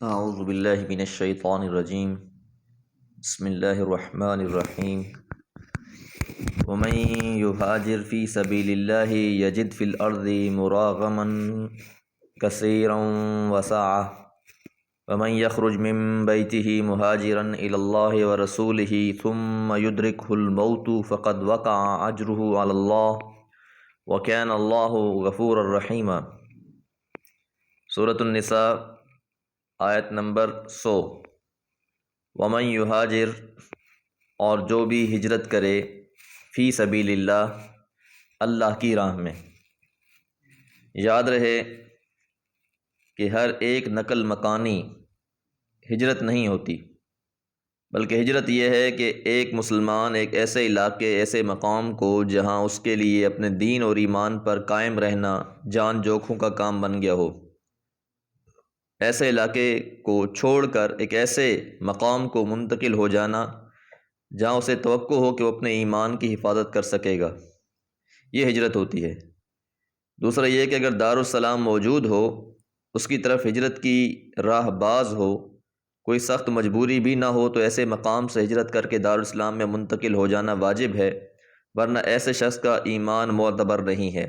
اعوذ باللہ من الشیطان الرجیم بسم اللہ الرحمن الرحیم ومن یہاجر فی سبیل اللہ یجد فی الارض مراغما کثیرا وسعہ ومن یخرج من بیتہ مہاجرا الی اللہ ورسولہ ثم یدرکہ الموت فقد وقع اجرہ علی اللہ وکان اللہ غفورا رحیما۔ سورۃ النساء آیت نمبر 100۔ ومن یہاجر، اور جو بھی ہجرت کرے، فی سبیل اللہ، اللہ کی راہ میں۔ یاد رہے کہ ہر ایک نقل مکانی ہجرت نہیں ہوتی، بلکہ ہجرت یہ ہے کہ ایک مسلمان ایک ایسے علاقے، ایسے مقام کو جہاں اس کے لیے اپنے دین اور ایمان پر قائم رہنا جان جوکھوں کا کام بن گیا ہو، ایسے علاقے کو چھوڑ کر ایک ایسے مقام کو منتقل ہو جانا جہاں اسے توقع ہو کہ وہ اپنے ایمان کی حفاظت کر سکے گا، یہ ہجرت ہوتی ہے۔ دوسرا یہ کہ اگر دارالسلام موجود ہو، اس کی طرف ہجرت کی راہ باز ہو، کوئی سخت مجبوری بھی نہ ہو، تو ایسے مقام سے ہجرت کر کے دارالسلام میں منتقل ہو جانا واجب ہے، ورنہ ایسے شخص کا ایمان معتبر نہیں ہے۔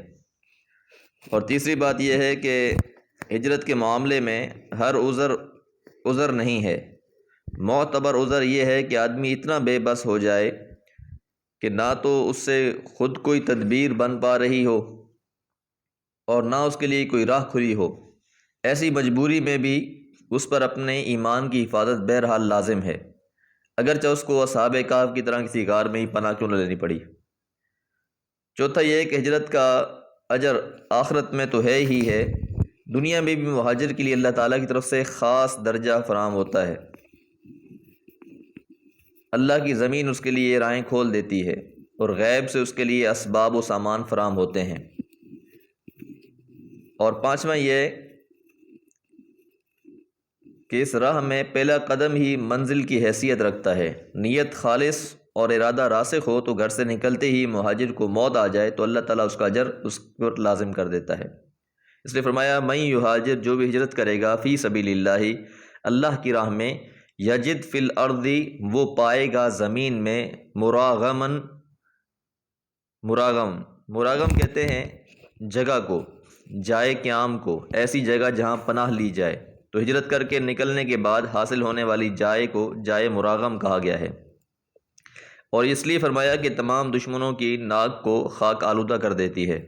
اور تیسری بات یہ ہے کہ ہجرت کے معاملے میں ہر عذر نہیں ہے۔ معتبر عذر یہ ہے کہ آدمی اتنا بے بس ہو جائے کہ نہ تو اس سے خود کوئی تدبیر بن پا رہی ہو اور نہ اس کے لیے کوئی راہ کھلی ہو، ایسی مجبوری میں بھی اس پر اپنے ایمان کی حفاظت بہرحال لازم ہے، اگرچہ اس کو اصحاب کہف کی طرح کسی غار میں ہی پناہ کیوں نہ لینی پڑی۔ چوتھا یہ کہ ہجرت کا اجر آخرت میں تو ہے ہی ہے، دنیا میں بھی مہاجر کے لیے اللہ تعالیٰ کی طرف سے خاص درجہ فراہم ہوتا ہے۔ اللہ کی زمین اس کے لیے راہیں کھول دیتی ہے اور غیب سے اس کے لیے اسباب و سامان فراہم ہوتے ہیں۔ اور پانچواں یہ کہ اس راہ میں پہلا قدم ہی منزل کی حیثیت رکھتا ہے۔ نیت خالص اور ارادہ راسخ ہو تو گھر سے نکلتے ہی مہاجر کو موت آ جائے تو اللہ تعالیٰ اس کا اجر اس پر لازم کر دیتا ہے۔ اس لیے فرمایا من یہاجر، جو بھی ہجرت کرے گا، فی سبیل اللہ، اللہ کی راہ میں، یجد فی الارض، وہ پائے گا زمین میں، مراغم کہتے ہیں جگہ کو، جائے قیام کو، ایسی جگہ جہاں پناہ لی جائے، تو ہجرت کر کے نکلنے کے بعد حاصل ہونے والی جائے کو جائے مراغم کہا گیا ہے۔ اور اس لیے فرمایا کہ تمام دشمنوں کی ناک کو خاک آلودہ کر دیتی ہے۔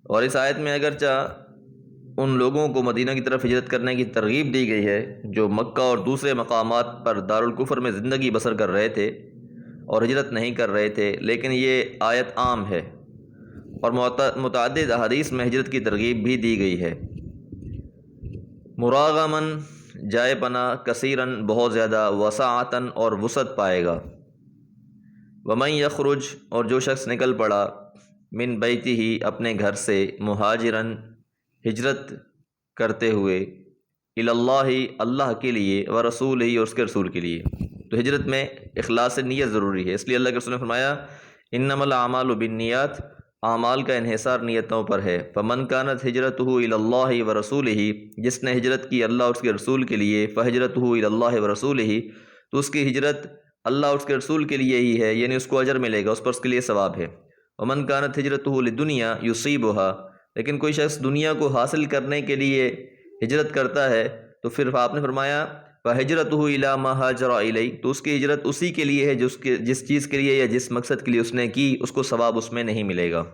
اور اس آیت میں اگرچہ ان لوگوں کو مدینہ کی طرف ہجرت کرنے کی ترغیب دی گئی ہے جو مکہ اور دوسرے مقامات پر دارالکفر میں زندگی بسر کر رہے تھے اور ہجرت نہیں کر رہے تھے، لیکن یہ آیت عام ہے اور متعدد احادیث میں ہجرت کی ترغیب بھی دی گئی ہے۔ مراغمن، جائے پناہ، کثیرن، بہت زیادہ، وسعتن، اور وسعت پائے گا۔ ومن یخرج، اور جو شخص نکل پڑا، من بیتہ، اپنے گھر سے، مہاجرن، ہجرت کرتے ہوئے، الی اللہ، اللہ کے لیے، ورسولہ، اور اس کے رسول کے لیے۔ تو ہجرت میں اخلاص نیت ضروری ہے، اس لیے اللہ کے رسول نے فرمایا انما الاعمال بالنیات، اعمال کا انحصار نیتوں پر ہے۔ فمن کانت ہجرتہ الی اللہ ورسولہ، جس نے ہجرت کی اللہ اور اس کے رسول کے لیے، فہجرتہ الی اللہ ورسولہ، تو اس کی ہجرت اللہ اور اس کے رسول کے لیے ہی ہے، یعنی اس کو اجر ملے گا، اس پر اس کے لیے ثواب ہے۔ ومن کانت ہجرتہ لدنیا یصیبھا، لیکن کوئی شخص دنیا کو حاصل کرنے کے لیے ہجرت کرتا ہے تو پھر آپ نے فرمایا فہجرتہ الی ما ہاجر الیہ، تو اس کی ہجرت اسی کے لیے ہے جس چیز کے لیے یا جس مقصد کے لیے اس نے کی، اس کو ثواب اس میں نہیں ملے گا۔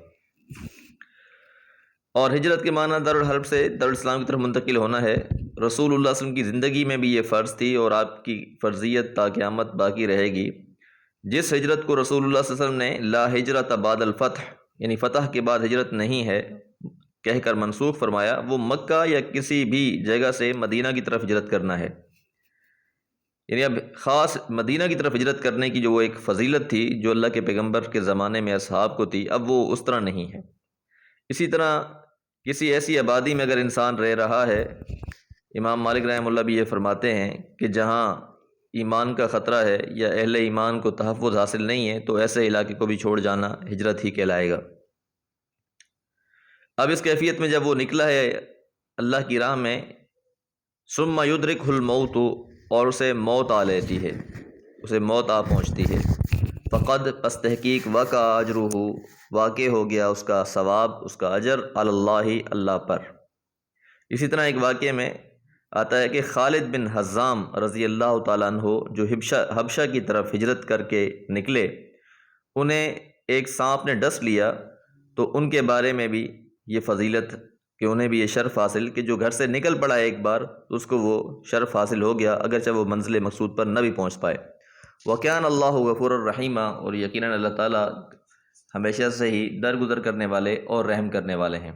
اور ہجرت کے معنی دارالحرب سے دارالاسلام کی طرف منتقل ہونا ہے۔ رسول اللہ صلی اللہ علیہ وسلم کی زندگی میں بھی یہ فرض تھی اور آپ کی فرضیت تا قیامت باقی رہے گی۔ جس ہجرت کو رسول اللہ صلی اللہ علیہ وسلم نے لا ہجرت بعد الفتح، یعنی فتح کے بعد ہجرت نہیں ہے کہہ کر منسوخ فرمایا، وہ مکہ یا کسی بھی جگہ سے مدینہ کی طرف ہجرت کرنا ہے۔ یعنی اب خاص مدینہ کی طرف ہجرت کرنے کی جو وہ ایک فضیلت تھی جو اللہ کے پیغمبر کے زمانے میں اصحاب کو تھی، اب وہ اس طرح نہیں ہے۔ اسی طرح کسی ایسی آبادی میں اگر انسان رہ رہا ہے، امام مالک رحمہ اللہ بھی یہ فرماتے ہیں کہ جہاں ایمان کا خطرہ ہے یا اہل ایمان کو تحفظ حاصل نہیں ہے، تو ایسے علاقے کو بھی چھوڑ جانا ہجرت ہی کہلائے گا۔ اب اس کیفیت میں جب وہ نکلا ہے اللہ کی راہ میں، ثم یدرکہ الموت، اور اسے موت آ لیتی ہے، اسے موت آ پہنچتی ہے، فقد، پس تحقیق، وقع اجرہ، واقع ہو گیا اس کا ثواب، اس کا اجر، علی اللہ، اللہ پر۔ اسی طرح ایک واقعے میں آتا ہے کہ خالد بن حزام رضی اللہ تعالیٰ عنہ جو حبشہ کی طرف ہجرت کر کے نکلے، انہیں ایک سانپ نے ڈس لیا، تو ان کے بارے میں بھی یہ فضیلت کہ انہیں بھی یہ شرف حاصل کہ جو گھر سے نکل پڑا ایک بار تو اس کو وہ شرف حاصل ہو گیا، اگرچہ وہ منزل مقصود پر نہ بھی پہنچ پائے۔ وَكَانَ اللَّهُ غَفُورًا رَحِيمًا، اور یقیناً اللہ تعالیٰ ہمیشہ سے ہی درگزر کرنے والے اور رحم کرنے والے ہیں۔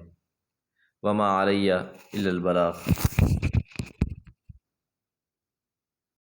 وَمَا عَلَيَّ إِلَّا الْبَلَاغُ۔